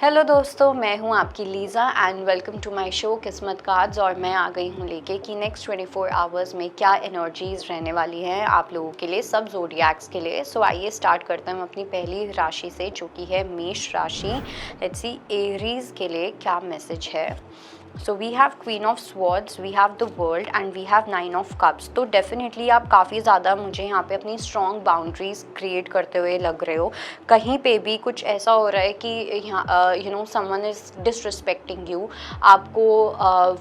Hello दोस्तों, मैं हूं आपकी Liza and welcome to my show Kismat cards. और मैं आ गई हूं लेके कि नेक्स्ट 24 आवर्स में क्या एनर्जीज़ रहने वाली हैं आप लोगों के लिए, सब ज़ोडिएक्स के लिए। सो आइए स्टार्ट करते हैं अपनी पहली राशि से, जो कि है मेष राशि। लेट्स सी एरीज़ के लिए क्या मैसेज है। So we have queen of swords, we have the world and we have 9 of cups. तो डेफिनेटली आप काफ़ी ज़्यादा मुझे यहाँ पे अपनी स्ट्रॉन्ग बाउंड्रीज क्रिएट करते हुए लग रहे हो। कहीं पे भी कुछ ऐसा हो रहा है कि यहाँ समवन इज़ डिसरिस्पेक्टिंग यू, आपको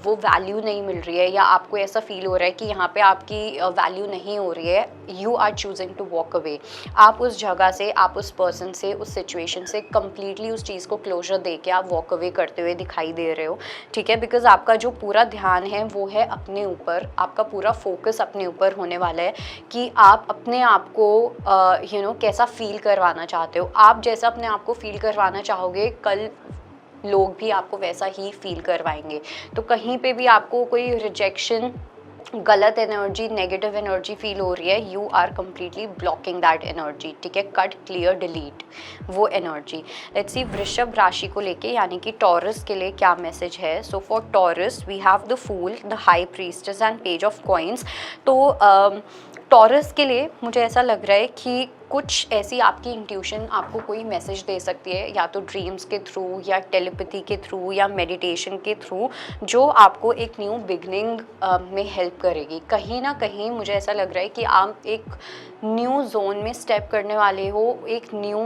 वो वैल्यू नहीं मिल रही है, या आपको ऐसा फील हो रहा है कि यहाँ पे आपकी वैल्यू नहीं हो रही है। You are choosing to walk away. आप उस जगह से, आप उस पर्सन से, उस सिचुएशन से कम्प्लीटली उस चीज़ को क्लोजर दे के आप वॉक अवे करते हुए दिखाई दे रहे हो, ठीक है। बिकॉज आपका जो पूरा ध्यान है वो है अपने ऊपर, आपका पूरा फोकस अपने ऊपर होने वाला है कि आप अपने आप को कैसा फील करवाना चाहते हो। आप जैसा अपने आप को फील करवाना चाहोगे, कल लोग भी आपको वैसा ही फील करवाएंगे। तो कहीं पे भी आपको कोई रिजेक्शन, गलत एनर्जी, नेगेटिव एनर्जी फील हो रही है, you are completely blocking that energy, ठीक है। कट, क्लियर, डिलीट वो एनर्जी। लेट्स सी वृषभ राशि को लेके यानी कि टॉरस के लिए क्या मैसेज है। So for Taurus we have the fool, the high priestess and page of coins. तो टॉरस के लिए मुझे ऐसा लग रहा है कि कुछ ऐसी आपकी इंट्यूशन आपको कोई मैसेज दे सकती है, या तो ड्रीम्स के थ्रू, या टेलीपैथी के थ्रू, या मेडिटेशन के थ्रू, जो आपको एक न्यू बिगनिंग में हेल्प करेगी। कहीं ना कहीं मुझे ऐसा लग रहा है कि आप एक न्यू जोन में स्टेप करने वाले हो, एक न्यू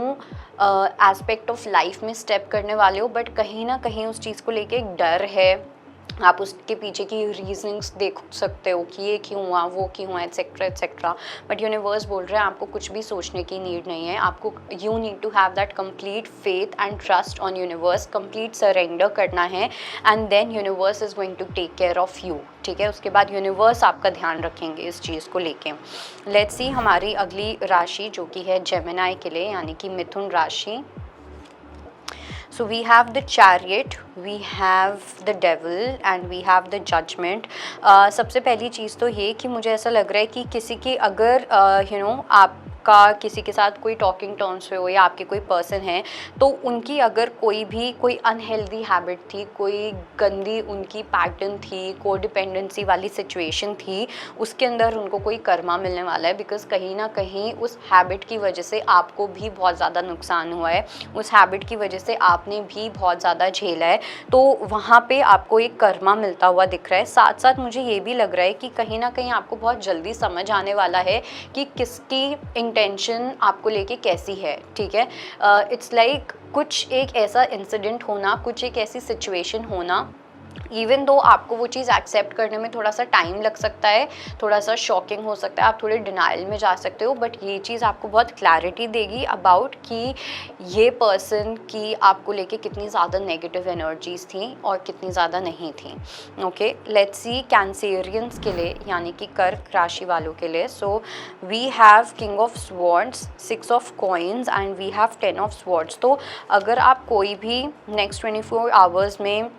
एस्पेक्ट ऑफ लाइफ में स्टेप करने वाले हो, बट कहीं ना कहीं उस चीज़ को लेके एक डर है। आप उसके पीछे की रीजनिंग्स देख सकते हो कि ये क्यों हुआ, वो क्यों हुआ, एट्सेट्रा एट्सेट्रा। बट यूनिवर्स बोल रहे हैं आपको कुछ भी सोचने की नीड नहीं है। आपको you need to have that complete faith and trust on universe, complete surrender करना है, and then universe is going to take care of you, ठीक है। उसके बाद यूनिवर्स आपका ध्यान रखेंगे इस चीज़ को लेके। लेट्स सी हमारी अगली राशि जो कि है जेमिनाई के लिए यानी कि मिथुन राशि। So we have the chariot, we have the devil and we have the judgment. सबसे पहली चीज़ तो ये कि मुझे ऐसा लग रहा है कि किसी की अगर आपका किसी के साथ कोई टॉकिंग टर्म्स पे हो, या आपके कोई पर्सन है, तो उनकी अगर कोई अनहेल्दी हैबिट थी, कोई गंदी उनकी पैटर्न थी, कोडिपेंडेंसी वाली सिचुएशन थी, उसके अंदर उनको कोई कर्मा मिलने वाला है। बिकॉज कहीं ना कहीं उस हैबिट की वजह से आपको भी बहुत ज़्यादा नुकसान हुआ है, उस हैबिट की वजह से आपने भी बहुत ज़्यादा झेला है। तो वहाँ पे आपको एक कर्मा मिलता हुआ दिख रहा है। साथ साथ मुझे ये भी लग रहा है कि कहीं ना कहीं आपको बहुत जल्दी समझ आने वाला है कि किसकी इंटेंशन आपको लेके कैसी है, ठीक है। इट्स लाइक कुछ एक ऐसा इंसिडेंट होना, कुछ एक ऐसी सिचुएशन होना, इवन दो आपको वो चीज़ एक्सेप्ट करने में थोड़ा सा टाइम लग सकता है, थोड़ा सा शॉकिंग हो सकता है, आप थोड़े डिनाइल में जा सकते हो, बट ये चीज़ आपको बहुत क्लैरिटी देगी अबाउट कि ये पर्सन की आपको लेके कितनी ज़्यादा नेगेटिव एनर्जीज थी और कितनी ज़्यादा नहीं थी। ओके, लेट्स सी कैंसेरियंस के लिए यानी कि कर्क राशि वालों के लिए। So we have king of swords, 6 of coins and we have 10 of swords. तो अगर आप कोई भी नेक्स्ट 24 आवर्स में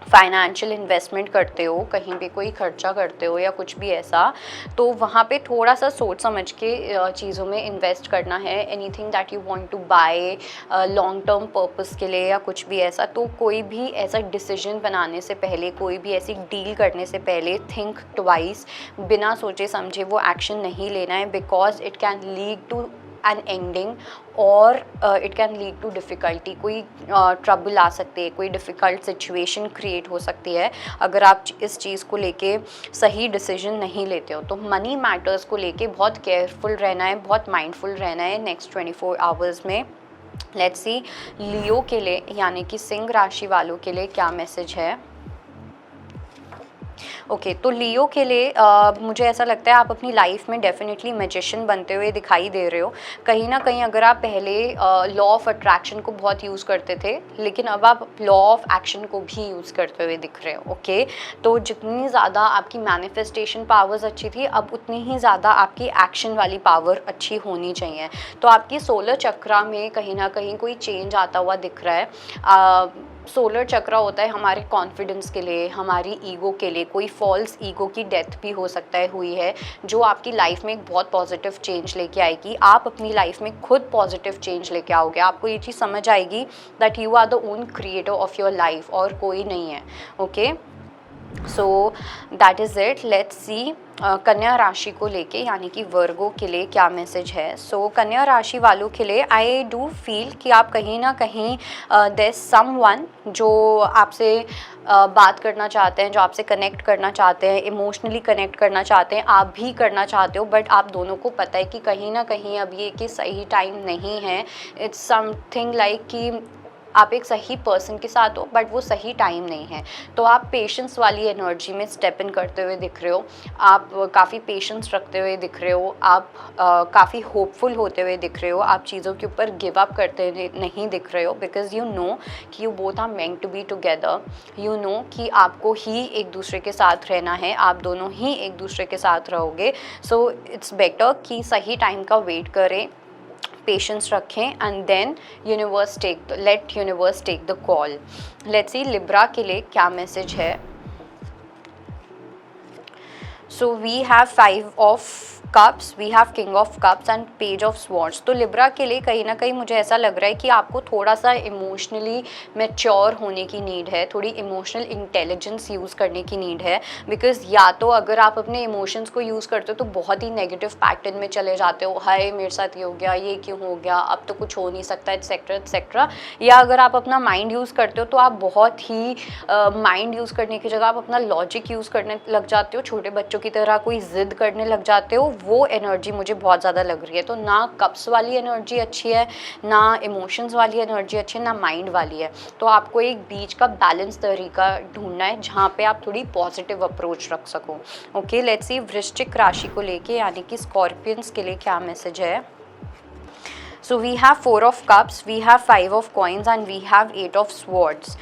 फाइनेंशियल इन्वेस्टमेंट करते हो, कहीं पे कोई खर्चा करते हो या कुछ भी ऐसा, तो वहाँ पे थोड़ा सा सोच समझ के चीज़ों में इन्वेस्ट करना है। Anything that you want to buy long term purpose के लिए या कुछ भी ऐसा, तो कोई भी ऐसा डिसीजन बनाने से पहले, कोई भी ऐसी डील करने से पहले थिंक ट्वाइस, बिना सोचे समझे वो एक्शन नहीं लेना है। Because it can lead to an ending और it can lead to difficulty. कोई ट्रबल आ सकती है, कोई डिफ़िकल्ट सिचुएशन क्रिएट हो सकती है अगर आप इस चीज़ को लेके सही डिसीजन नहीं लेते हो। तो मनी मैटर्स को लेके बहुत केयरफुल रहना है, बहुत माइंडफुल रहना है नेक्स्ट 24 आवर्स में। लेट्स सी लियो के लिए यानी कि सिंह राशि वालों के लिए क्या मैसेज है। ओके, तो लियो के लिए मुझे ऐसा लगता है आप अपनी लाइफ में डेफिनेटली मैजिशियन बनते हुए दिखाई दे रहे हो। कहीं ना कहीं अगर आप पहले लॉ ऑफ अट्रैक्शन को बहुत यूज़ करते थे, लेकिन अब आप लॉ ऑफ एक्शन को भी यूज़ करते हुए दिख रहे हो। ओके, तो जितनी ज़्यादा आपकी मैनिफेस्टेशन पावर्स अच्छी थी, अब उतनी ही ज़्यादा आपकी एक्शन वाली पावर अच्छी होनी चाहिए। तो आपकी सोलर चक्रा में कहीं ना कहीं कोई चेंज आता हुआ दिख रहा है। सोलर चक्र होता है हमारे कॉन्फिडेंस के लिए, हमारी ईगो के लिए। कोई फॉल्स ईगो की डेथ भी हो सकता है हुई है, जो आपकी लाइफ में एक बहुत पॉजिटिव चेंज लेके आएगी। आप अपनी लाइफ में खुद पॉजिटिव चेंज लेके आओगे। आपको ये चीज़ समझ आएगी that you are the own creator of your life, और कोई नहीं है। Okay, so that is it. Let's see कन्या राशि को लेके, यानी कि वर्गो के लिए क्या मैसेज है। सो कन्या राशि वालों के लिए आई डू फील कि आप कहीं ना कहीं देयर समवन जो आपसे बात करना चाहते हैं, जो आपसे कनेक्ट करना चाहते हैं, इमोशनली कनेक्ट करना चाहते हैं, आप भी करना चाहते हो, बट आप दोनों को पता है कि कहीं ना कहीं अब ये कि सही टाइम नहीं है। इट्स समथिंग लाइक कि आप एक सही पर्सन के साथ हो बट वो सही टाइम नहीं है। तो आप पेशेंस वाली एनर्जी में स्टेप इन करते हुए दिख रहे हो, आप काफ़ी पेशेंस रखते हुए दिख रहे हो, आप काफ़ी होपफुल होते हुए दिख रहे हो, आप चीज़ों के ऊपर गिव अप करते नहीं दिख रहे हो, बिकॉज यू नो कि you both are meant to be together. You know कि आपको ही एक दूसरे के साथ रहना है, आप दोनों ही एक दूसरे के साथ रहोगे। सो इट्स बेटर कि सही टाइम का वेट करें, पेशेंस रखें, and then let universe take the call. Let's see Libra के लिए क्या मैसेज है। So we have 5 of cups, we have king of cups and page of swords. तो लिब्रा के लिए कहीं ना कहीं मुझे ऐसा लग रहा है कि आपको थोड़ा सा इमोशनली मैच्योर होने की नीड है, थोड़ी इमोशनल इंटेलिजेंस यूज़ करने की नीड है। बिकॉज या तो अगर आप अपने इमोशंस को यूज़ करते हो तो बहुत ही नेगेटिव पैटर्न में चले जाते हो, हाय मेरे साथ ये हो गया, ये क्यों हो गया, अब तो कुछ हो नहीं सकता, एटसेट्रा एटसेट्रा। या अगर आप अपना माइंड यूज़ करते हो तो आप बहुत ही माइंड यूज़ करने की जगह आप अपना लॉजिक यूज़ करने लग जाते हो, छोटे बच्चों की तरह कोई ज़िद करने लग जाते हो। वो एनर्जी मुझे बहुत ज़्यादा लग रही है। तो ना कप्स वाली एनर्जी अच्छी है, ना इमोशंस वाली एनर्जी अच्छी है, ना माइंड वाली है। तो आपको एक बीच का बैलेंस तरीका ढूंढना है जहाँ पे आप थोड़ी पॉजिटिव अप्रोच रख सको। ओके, लेट्स सी वृश्चिक राशि को लेके, यानी कि स्कॉर्पियंस के लिए क्या मैसेज है। So we have 4 of cups, we have 5 of coins and we have 8 of swords.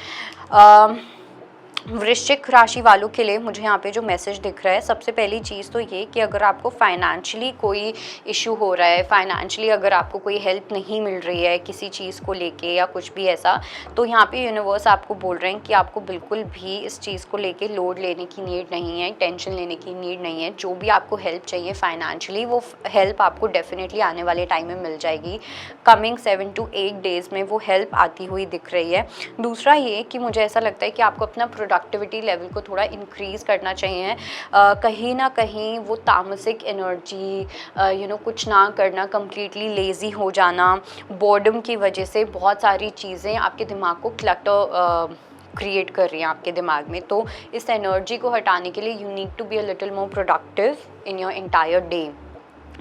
वृश्चिक राशि वालों के लिए मुझे यहाँ पे जो मैसेज दिख रहा है, सबसे पहली चीज़ तो ये कि अगर आपको फाइनेंशियली कोई इशू हो रहा है, फाइनेंशियली अगर आपको कोई हेल्प नहीं मिल रही है किसी चीज़ को लेके या कुछ भी ऐसा, तो यहाँ पे यूनिवर्स आपको बोल रहे हैं कि आपको बिल्कुल भी इस चीज़ को लेके लोड लेने की नीड नहीं है, टेंशन लेने की नीड नहीं है। जो भी आपको हेल्प चाहिए फाइनेंशियली, वो हेल्प आपको डेफिनेटली आने वाले टाइम में मिल जाएगी। कमिंग 7 to 8 डेज़ में वो हेल्प आती हुई दिख रही है। दूसरा ये कि मुझे ऐसा लगता है कि आपको अपना प्रोडक्टिविटी लेवल को थोड़ा इंक्रीज़ करना चाहिए। कहीं ना कहीं वो तामसिक एनर्जी, कुछ ना करना, कम्प्लीटली लेज़ी हो जाना, बोर्डम की वजह से बहुत सारी चीज़ें आपके दिमाग को क्लटर क्रिएट कर रही हैं आपके दिमाग में। तो इस एनर्जी को हटाने के लिए you need to be a little more productive in your entire day.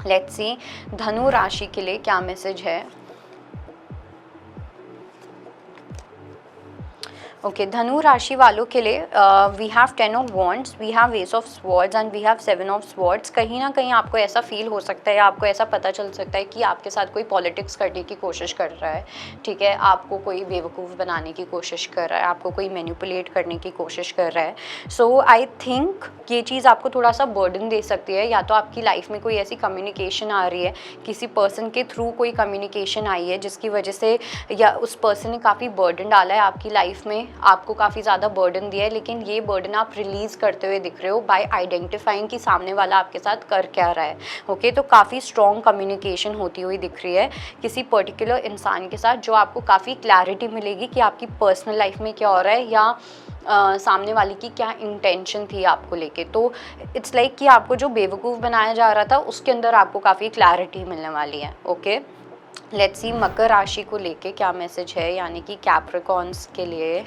Let's see धनु राशि के लिए क्या मैसेज है। ओके, धनु राशि वालों के लिए we have 10 of wands, we have ace of swords and we have 7 of swords. कहीं ना कहीं आपको ऐसा फील हो सकता है, आपको ऐसा पता चल सकता है कि आपके साथ कोई पॉलिटिक्स करने की कोशिश कर रहा है, ठीक है, आपको कोई बेवकूफ़ बनाने की कोशिश कर रहा है, आपको कोई मैनिपुलेट करने की कोशिश कर रहा है। सो आई थिंक ये चीज़ आपको थोड़ा सा बर्डन दे सकती है। या तो आपकी लाइफ में कोई ऐसी कम्युनिकेशन आ रही है, किसी पर्सन के थ्रू कोई कम्युनिकेशन आई है जिसकी वजह से, या उस पर्सन ने काफ़ी बर्डन डाला है आपकी लाइफ में, आपको काफ़ी ज़्यादा बर्डन दिया है, लेकिन ये बर्डन आप रिलीज़ करते हुए दिख रहे हो बाय आइडेंटिफाइंग कि सामने वाला आपके साथ कर क्या रहा है। ओके, तो काफ़ी स्ट्रॉन्ग कम्युनिकेशन होती हुई दिख रही है किसी पर्टिकुलर इंसान के साथ, जो आपको काफ़ी क्लैरिटी मिलेगी कि आपकी पर्सनल लाइफ में क्या हो रहा है, या सामने वाले की क्या इंटेंशन थी आपको लेके। तो इट्स लाइक कि आपको जो बेवकूफ़ बनाया जा रहा था उसके अंदर आपको काफ़ी क्लैरिटी मिलने वाली है। ओके, लेट्स सी मकर राशि को लेके क्या मैसेज है, यानी कि कैप्रिकॉर्न्स के लिए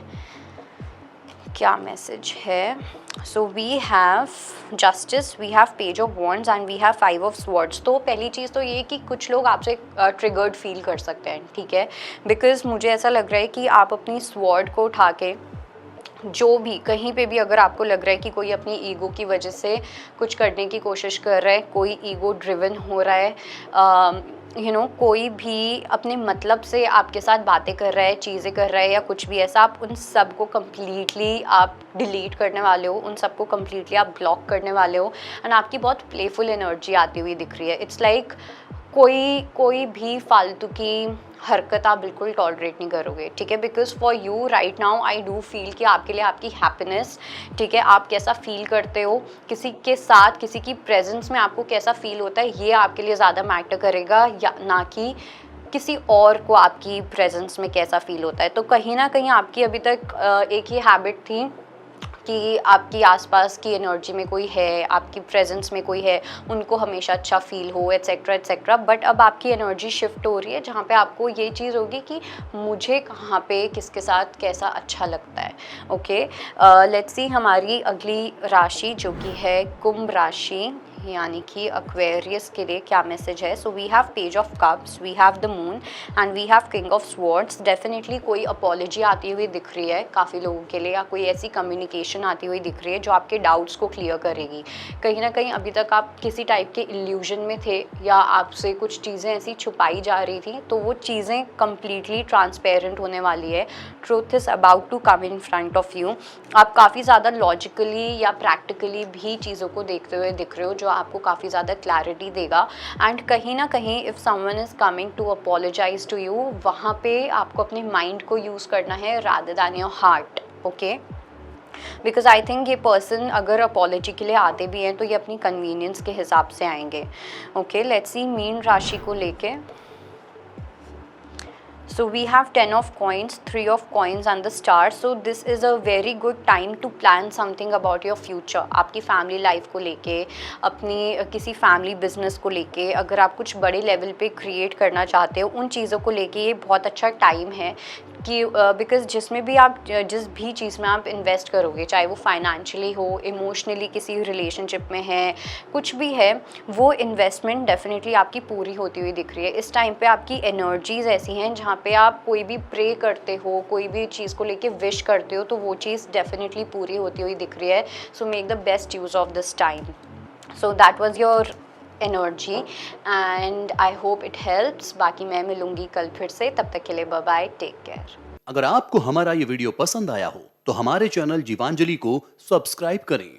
क्या मैसेज है। So we have justice, we have page of wands and we have 5 of swords. तो पहली चीज़ तो ये कि कुछ लोग आपसे ट्रिगर्ड फील कर सकते हैं, ठीक है, बिकॉज मुझे ऐसा लग रहा है कि आप अपनी स्वॉर्ड को उठा के जो भी कहीं पे भी अगर आपको लग रहा है कि कोई अपनी ईगो की वजह से कुछ करने की कोशिश कर रहा है, कोई ईगो ड्रिवन हो रहा है, कोई भी अपने मतलब से आपके साथ बातें कर रहा है, चीज़ें कर रहा है या कुछ भी ऐसा, आप उन सब को कम्प्लीटली आप डिलीट करने वाले हो, उन सबको कम्प्लीटली आप ब्लॉक करने वाले हो। एंड आपकी बहुत प्लेफुल एनर्जी आती हुई दिख रही है। इट्स लाइक कोई भी फालतू की हरकत आप बिल्कुल टॉलरेट नहीं करोगे, ठीक है। Because for you right now I do feel कि आपके लिए आपकी हैप्पीनेस, ठीक है, आप कैसा फील करते हो किसी के साथ, किसी की प्रेजेंस में आपको कैसा फील होता है, ये आपके लिए ज़्यादा मैटर करेगा, या ना कि किसी और को आपकी प्रेजेंस में कैसा फील होता है। तो कहीं ना कहीं आपकी अभी तक एक ही हैबिट थी कि आपकी आसपास की एनर्जी में कोई है, आपकी प्रेजेंस में कोई है, उनको हमेशा अच्छा फील हो, एट्सेट्रा एट्सेट्रा। बट अब आपकी एनर्जी शिफ्ट हो रही है जहाँ पे आपको ये चीज़ होगी कि मुझे कहाँ पे किसके साथ कैसा अच्छा लगता है। ओके, लेट्स सी हमारी अगली राशि जो कि है कुंभ राशि, यानी कि एक्वेरियस के लिए क्या मैसेज है। So we have page of cups, we have the moon and we have king of swords. Definitely कोई अपॉलॉजी आती हुई दिख रही है काफ़ी लोगों के लिए, या कोई ऐसी कम्युनिकेशन आती हुई दिख रही है जो आपके डाउट्स को क्लियर करेगी। कहीं ना कहीं अभी तक आप किसी टाइप के इल्यूजन में थे, या आपसे कुछ चीज़ें ऐसी छुपाई जा रही थी, तो वो चीज़ें कम्प्लीटली ट्रांसपेरेंट होने वाली है। Truth is about to come in front of you. आप काफ़ी ज़्यादा लॉजिकली या प्रैक्टिकली भी चीज़ों को देखते हुए दिख रहे हो, जो आपको काफ़ी ज़्यादा क्लैरिटी देगा। एंड कहीं ना कहीं if someone is coming to apologise to you, वहाँ पे आपको अपने माइंड को यूज़ करना है rather than your heart. Okay, because I think ये पर्सन अगर अपॉलॉजी के लिए आते भी हैं तो ये अपनी कन्वीनियंस के हिसाब से आएंगे। ओके, लेट्स सी मीन राशि को लेके। So we have 10 of coins, 3 of coins and the star. So this is a very good time to plan something about your future. आपकी फैमिली लाइफ को लेके, अपनी किसी फैमिली बिजनेस को लेके, अगर आप कुछ बड़े लेवल पे क्रिएट करना चाहते हो, उन चीज़ों को लेके ये बहुत अच्छा टाइम है कि बिकॉज जिसमें भी आप, जिस भी चीज़ में आप इन्वेस्ट करोगे, चाहे वो फाइनेंशियली हो, इमोशनली किसी रिलेशनशिप में है, कुछ भी है, वो इन्वेस्टमेंट डेफिनेटली आपकी पूरी होती हुई दिख रही है। इस टाइम पे आपकी एनर्जीज ऐसी हैं जहाँ पे आप कोई भी प्रे करते हो, कोई भी चीज़ को लेके विश करते हो, तो वो चीज़ डेफिनेटली पूरी होती हुई दिख रही है। So make the best use of this time. So that was your energy and I hope it helps. बाकी मैं मिलूंगी कल फिर से, तब तक के लिए बाय बाय, टेक केयर। अगर आपको हमारा ये वीडियो पसंद आया हो तो हमारे चैनल जीवांजलि को सब्सक्राइब करें